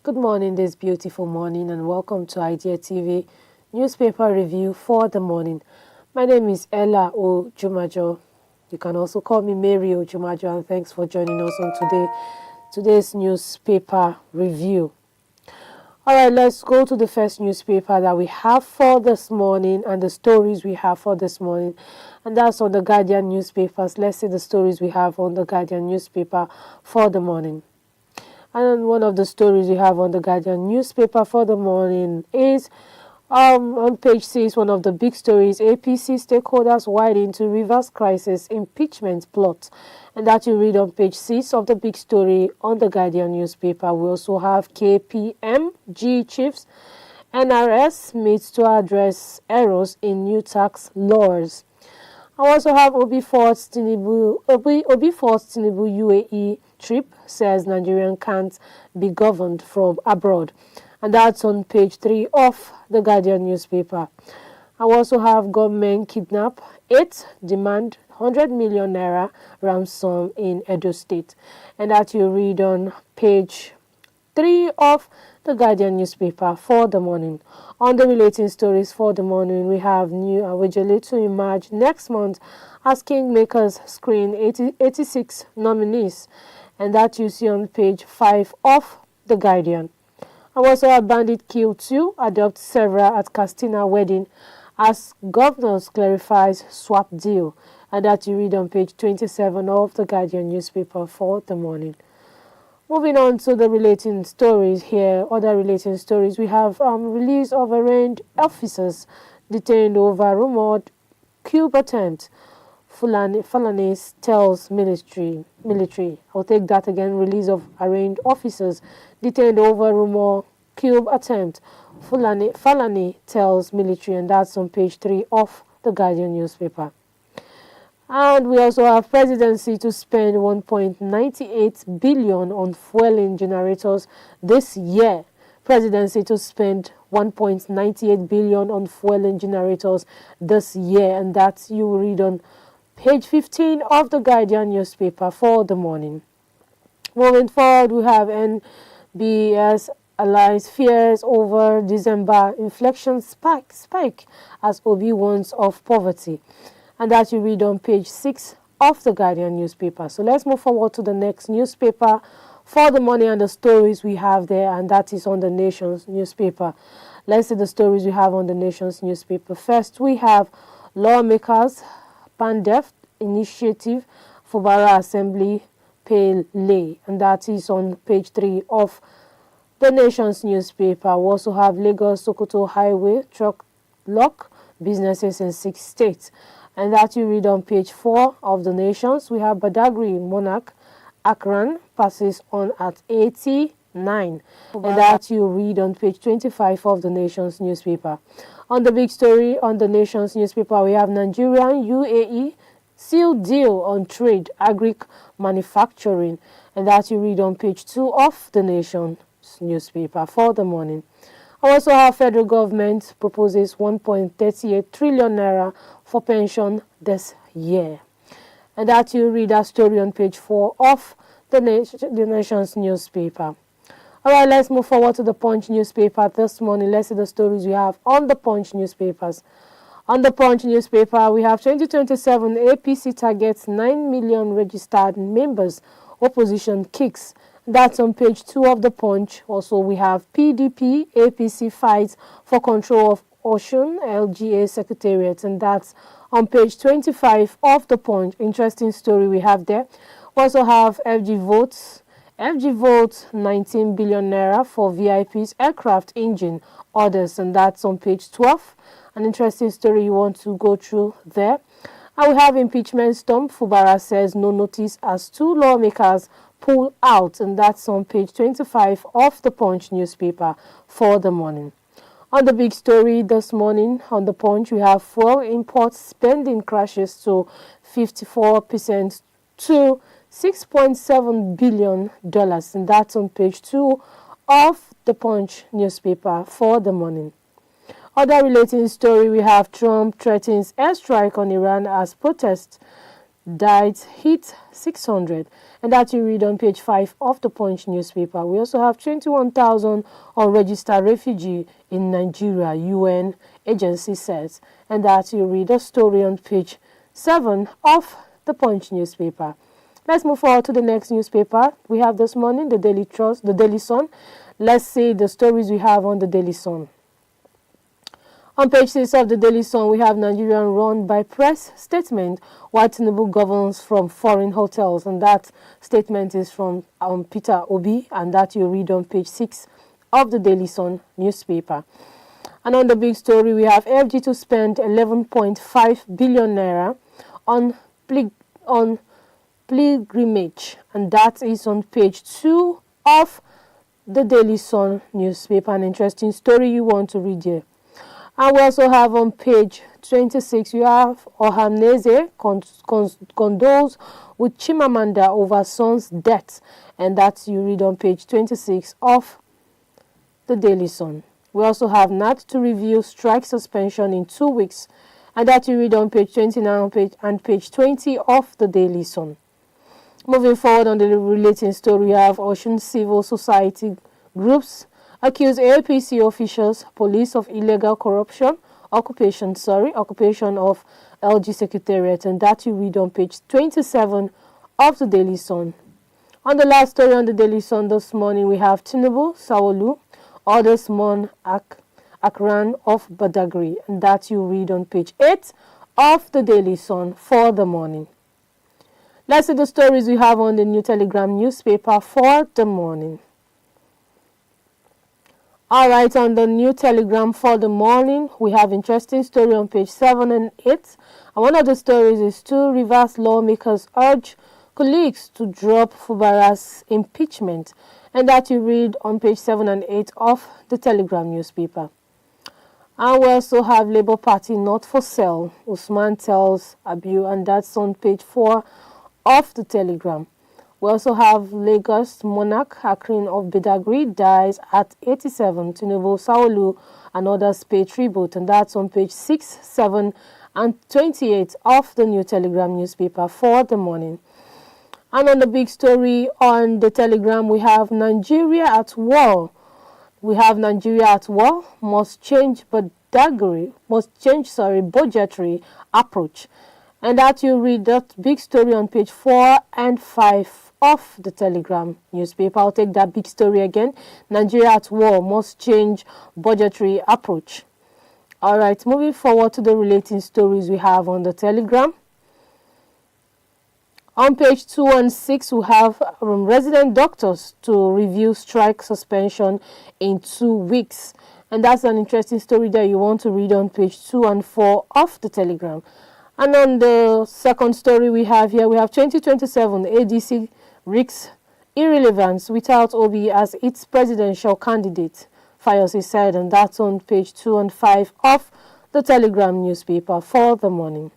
Good morning this beautiful morning and welcome to Idea TV newspaper review for the morning. My name is Ella Ojumajo. You can also call me Mary Ojumajo, and thanks for joining us on today's newspaper review. Alright, let's go to the first newspaper that we have for this morning and the stories we have for this morning, and that's on the Guardian newspapers. Let's see the stories we have on the Guardian newspaper for the morning. And one of the stories we have on the Guardian newspaper for the morning is on page 6, one of the big stories, APC stakeholders wide into reverse crisis impeachment plot. And that you read on page 6 of the big story on the Guardian newspaper. We also have KPMG chiefs, NRS meets to address errors in new tax laws. I also have Obi Fort's Tinubu UAE trip says Nigerian can't be governed from abroad. And that's on page 3 of the Guardian newspaper. I also have government kidnap 8, demand 100 million naira ransom in Edo State. And that you read on page 3 of the Guardian newspaper for the morning. On the relating stories for the morning, we have new Awejele to emerge next month as Kingmakers screen 86 nominees. And that you see on page 5 of the Guardian. I also have bandit kill 2, adopt several at Castina wedding as governors clarifies swap deal. And that you read on page 27 of the Guardian newspaper for the morning. Moving on to the relating stories here, other relating stories, we have release of arraigned officers detained over rumored coup attempt. Fulanis tells military. I'll take that again. Release of arraigned officers detained over rumor coup attempt. Fulani tells military, and that's on page 3 of the Guardian newspaper. And we also have presidency to spend 1.98 billion on fueling generators this year. Presidency to spend 1.98 billion on fueling generators this year, and that you will read on page 15 of the Guardian newspaper for the morning. Moving forward, we have NBS allies fears over December inflation spike as Obi warns of poverty. And that you read on page 6 of the Guardian newspaper. So let's move forward to the next newspaper for the morning and the stories we have there, and that is on the Nation's newspaper. Let's see the stories we have on the Nation's newspaper. First, we have lawmakers Pandef initiative for Bara Assembly pay lay, and that is on page 3 of the Nation's newspaper. We also have Lagos Sokoto Highway truck lock businesses in 6 states. And that you read on page 4 of the Nations. We have Badagry Monarch Akran passes on at 89. And that you read on page 25 of the Nation's newspaper. On the big story on the Nation's newspaper, we have Nigerian UAE seal deal on trade, agric manufacturing. And that you read on page 2 of the Nation's newspaper for the morning. I also have federal government proposes 1.38 trillion naira for pension this year. And that you read that story on page 4 of the Nation's newspaper. All right, let's move forward to the Punch newspaper this morning. Let's see the stories we have on the Punch newspapers. On the Punch newspaper, we have 2027 APC targets 9 million registered members. Opposition kicks. That's on page 2 of the Punch. Also, we have PDP, APC fights for control of Osun LGA Secretariat, and that's on page 25 of the Punch. Interesting story we have there. We also have FG votes 19 billion naira for VIP's aircraft engine orders, and that's on page 12. An interesting story you want to go through there. And we have impeachment storm. Fubara says no notice as 2 lawmakers pull out, and that's on page 25 of the Punch newspaper for the morning. On the big story this morning on the Punch, we have fuel import spending crashes to 54% to $6.7 billion, and that's on page 2 of the Punch newspaper for the morning. Other relating story, we have Trump threatens airstrike on Iran as protests died hit 600, and that you read on page 5 of the Punch newspaper. We also have 21,000 unregistered refugee in Nigeria, UN agency says, and that you read a story on page 7 of the Punch newspaper. Let's move forward to the next newspaper. We have this morning the Daily Trust, the Daily Sun. Let's see the stories we have on the Daily Sun. On page 6 of the Daily Sun, we have Nigerian run by press statement why Tinubu governs from foreign hotels, and that statement is from Peter Obi, and that you read on page 6 of the Daily Sun newspaper. And on the big story, we have FG to spend 11.5 billion naira on pilgrimage, and that is on page 2 of the Daily Sun newspaper. An interesting story you want to read here. And we also have on page 26, you have Ohaneze condoles with Chimamanda over son's death, and that you read on page 26 of the Daily Sun. We also have NAT to review strike suspension in 2 weeks, and that you read on page 29 and page 20 of the Daily Sun. Moving forward on the relating story, we have Ocean Civil Society groups accuse APC officials, police of illegal occupation of LG Secretariat, and that you read on page 27 of the Daily Sun. On the last story on the Daily Sun this morning, we have Tinubu, Sawolu, orders Mon Akran of Badagry, and that you read on page 8 of the Daily Sun for the morning. Let's see the stories we have on the New Telegram newspaper for the morning. Alright, on the New Telegram for the morning, we have interesting story on page 7 and 8. And one of the stories is 2 Rivers lawmakers urge colleagues to drop Fubara's impeachment. And that you read on page 7 and 8 of the Telegram newspaper. And we also have Labour Party not for sale, Usman tells Abiu, and that's on page 4 of the Telegram. We also have Lagos monarch Akrin of Bedagri dies at 87. Tinubu, Sawolu and others pay tribute, and that's on page 6, 7 and 28 of the New Telegram newspaper for the morning. And on the big story on the Telegram, we have Nigeria at war. Must change budgetary approach. And that you read that big story on page 4 and 5 of the Telegram newspaper. I'll take that big story again. Nigeria at war, must change budgetary approach. All right, moving forward to the relating stories we have on the Telegram. On page 2 and 6, we have resident doctors to review strike suspension in 2 weeks. And that's an interesting story that you want to read on page 2 and 4 of the Telegram. And on the second story we have here, we have 2027 ADC risks irrelevance without Obi as its presidential candidate, Fayose said, and that's on page 2 and 5 of the Telegram newspaper for the morning.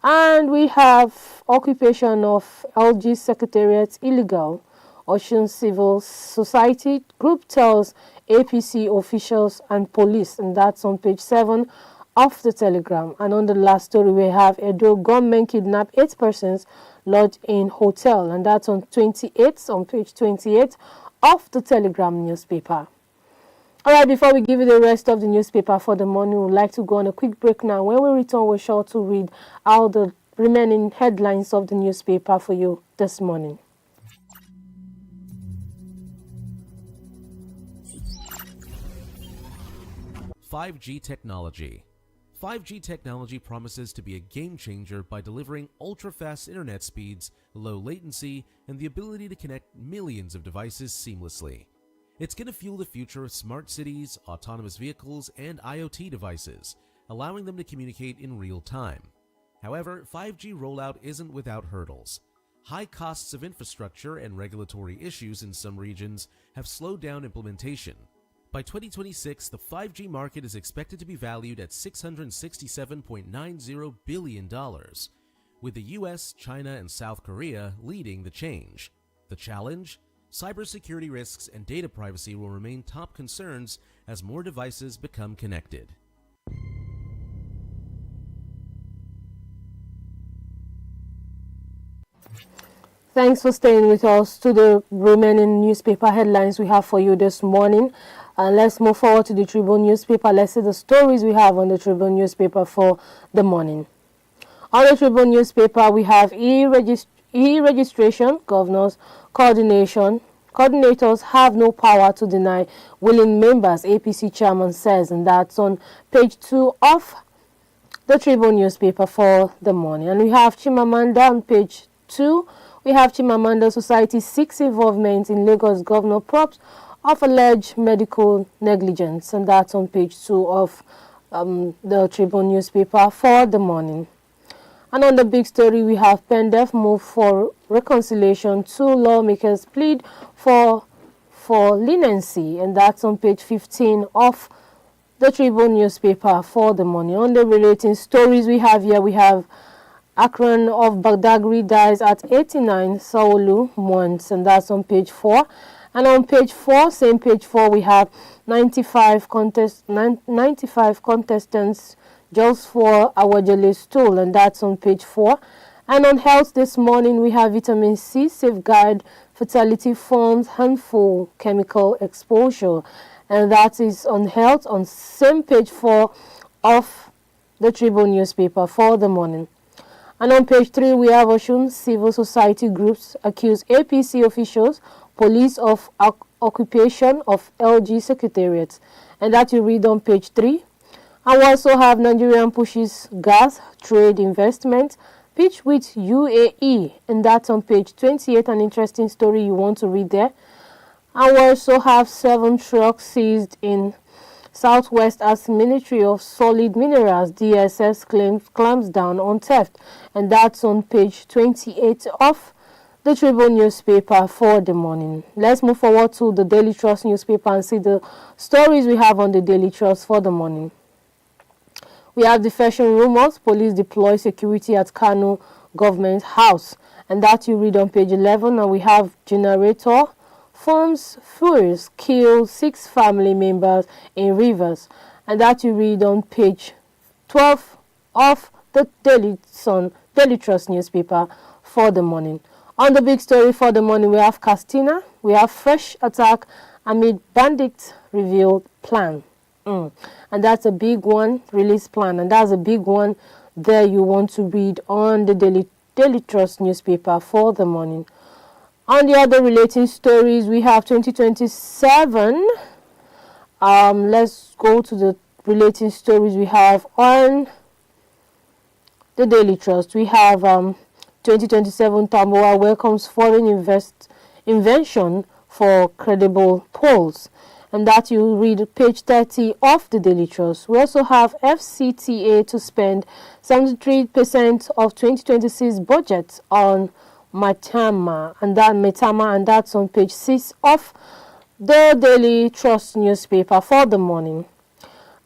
And we have occupation of LG Secretariat illegal. Ocean Civil Society group tells APC officials and police, and that's on page 7 of the Telegram. And on the last story, we have Edo gunmen kidnap 8 persons lodged in hotel, and that's on page 28 of the Telegram newspaper. All right, before we give you the rest of the newspaper for the morning, we would like to go on a quick break now. When we return, we're sure to read out the remaining headlines of the newspaper for you this morning. (5G) technology. 5G technology promises to be a game changer by delivering ultra-fast internet speeds, low latency, and the ability to connect millions of devices seamlessly. It's going to fuel the future of smart cities, autonomous vehicles, and IoT devices, allowing them to communicate in real time. However, 5G rollout isn't without hurdles. High costs of infrastructure and regulatory issues in some regions have slowed down implementation. By 2026, the 5G market is expected to be valued at $667.90 billion, with the US, China, and South Korea leading the change. The challenge? Cybersecurity risks and data privacy will remain top concerns as more devices become connected. – 5 Thanks for staying with us to the remaining newspaper headlines we have for you this morning. And let's move forward to the Tribune newspaper. Let's see the stories we have on the Tribune newspaper for the morning. On the Tribune newspaper, we have e-registration, governors, coordination. Coordinators have no power to deny willing members, APC chairman says, and that's on page 2 of the Tribune newspaper for the morning. And we have Chimamanda on page 2. We have Chimamanda Society seeks involvement in Lagos governor props of alleged medical negligence, and that's on page 2 of the Tribune newspaper for the morning. And on the big story, we have PENDEF move for reconciliation. 2 lawmakers plead for leniency, and that's on page 15 of the Tribune newspaper for the morning. On the relating stories we have here, we have Akron of Badagry dies at 89, Saulu mourns, and that's on page 4. And on page 4, same page 4, we have 95 contestants just for our jelly stool, and that's on page 4. And on health this morning, we have vitamin C safeguard fatality forms harmful chemical exposure, and that is on health on same page 4 of the Tribune newspaper for the morning. And on page 3, we have Osun civil society groups accuse APC officials, police of occupation of LG secretariat, and that you read on page 3. And we also have Nigerian pushes gas trade investment pitch with UAE, and that's on page 28, an interesting story you want to read there. And we also have 7 trucks seized in Southwest as Ministry of Solid Minerals DSS clamps down on theft, and that's on page 28 of the Tribune newspaper for the morning. Let's move forward to the Daily Trust newspaper and see the stories we have on the Daily Trust for the morning. We have defection rumors, police deploy security at Kano government house, and that you read on page 11. And we have generator forms furious kill 6 family members in Rivers, and that you read on page 12 of the Daily Trust newspaper for the morning. On the big story for the morning, we have Castina, we have fresh attack amid bandits revealed plan. And that's a big one, release plan, and that's a big one there you want to read on the Daily Trust newspaper for the morning. On the other relating stories, we have 2027. Let's go to the relating stories we have on the Daily Trust. We have 2027 Tamboa welcomes foreign invention for credible polls, and that you read page 30 of the Daily Trust. We also have FCTA to spend 73% of 2026 budget on Metama, and that's on page 6 of the Daily Trust newspaper for the morning.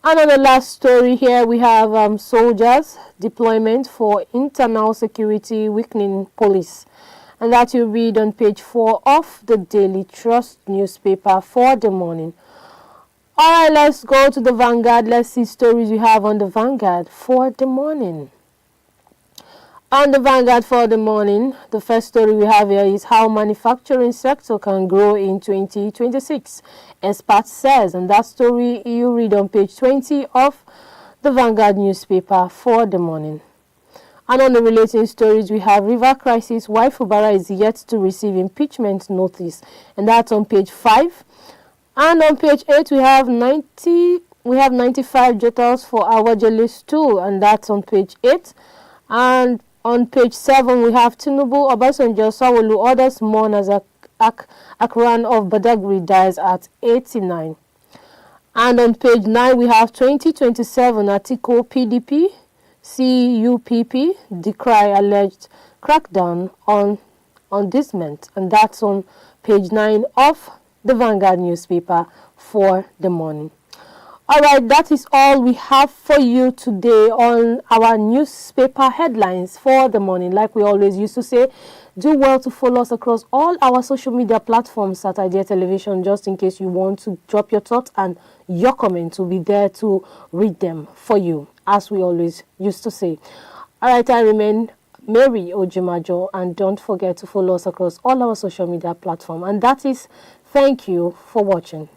And on the last story here, we have soldiers deployment for internal security weakening police, and that you read on page 4 of the Daily Trust newspaper for the morning. All right, let's go to the Vanguard. Let's see stories we have on the Vanguard for the morning. On the Vanguard for the morning, the first story we have here is how manufacturing sector can grow in 2026, expert says, and that story you read on page 20 of the Vanguard newspaper for the morning. And on the relating stories, we have river crisis, why Fubara is yet to receive impeachment notice, and that's on page 5. And on page 8, we have 95 jotals for our jelly stool, and that's on page 8. And on page 7, we have Tinubu, Obasanjo, Sawolu, others mourn as Akran of Badagry dies at 89. And on page 9, we have 2027 article PDP, CUPP, decry alleged crackdown on disment, and that's on page 9 of the Vanguard newspaper for the morning. All right, that is all we have for you today on our newspaper headlines for the morning. Like we always used to say, do well to follow us across all our social media platforms at Idea Television, just in case you want to drop your thoughts and your comments. We'll be there to read them for you, as we always used to say. All right, I remain Mary Ojimajo, and don't forget to follow us across all our social media platforms. And that is, thank you for watching.